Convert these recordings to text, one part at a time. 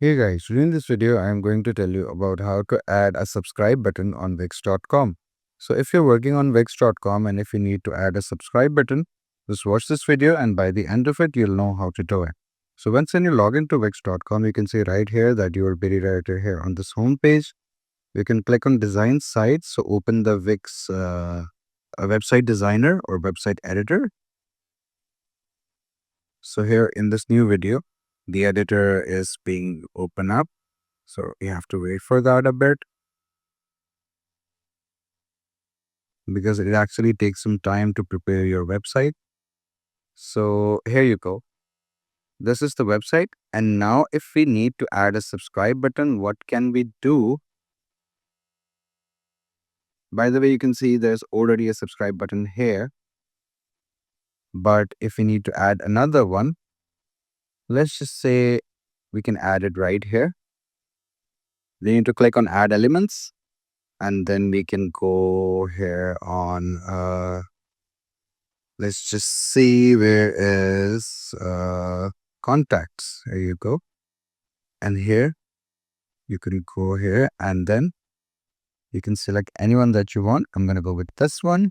Hey guys, in this video, I am going to tell you about how to add a subscribe button on Wix.com. So if you're working on Wix.com and if you need to add a subscribe button, just watch this video and by the end of it, you'll know how to do it. So once when you log into Wix.com, you can see right here that you will be redirected here on this home page. You can click on design sites. So open the Wix a website designer or website editor. So here in this new video, the editor is being opened up. So you have to wait for that a bit because it actually takes some time to prepare your website. So here you go. This is the website. And now if we need to add a subscribe button, what can we do? By the way, you can see there's already a subscribe button here. But if we need to add another one, let's just say we can add it right here. We need to click on add elements and then we can go here on let's just see where is contacts. Here you go. And here you can go here and then you can select anyone that you want. I'm going to go with this one.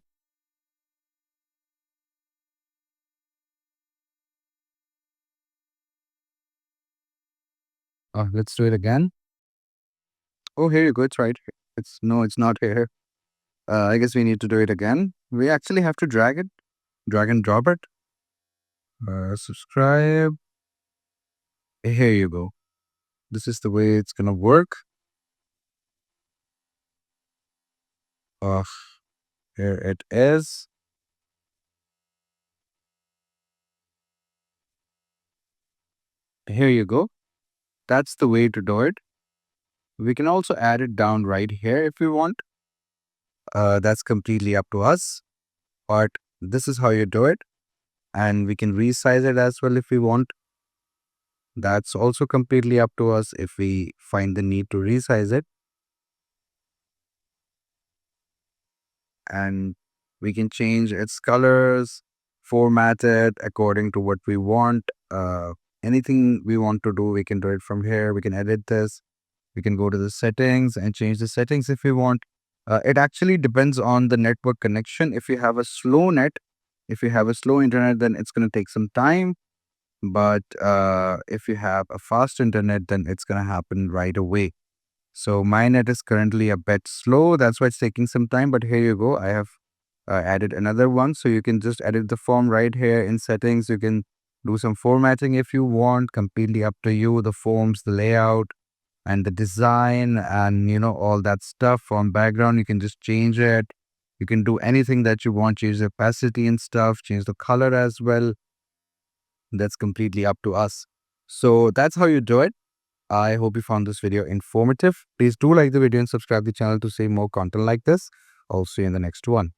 Let's do it again. Oh, here you go. It's right. It's not here. I guess we need to do it again. We actually have to drag and drop it. Subscribe. Here you go. This is the way it's going to work. Here it is. Here you go. That's the way to do it. We can also add it down right here if we want. That's completely up to us. But this is how you do it. And we can resize it as well if we want. That's also completely up to us if we find the need to resize it. And we can change its colors, format it according to what we want. Anything we want to do, we can do it from here. We can edit this. We can go to the settings and change the settings if we want. It actually depends on the network connection. If you have a slow internet, then it's going to take some time. But if you have a fast internet, then it's going to happen right away. So my net is currently a bit slow. That's why it's taking some time. But here you go. I have added another one. So you can just edit the form right here in settings. You can do some formatting if you want. Completely up to you. The forms, the layout, and the design, and all that stuff on background. You can just change it. You can do anything that you want. Change the opacity and stuff. Change the color as well. That's completely up to us. So that's how you do it. I hope you found this video informative. Please do like the video and subscribe the channel to see more content like this. I'll see you in the next one.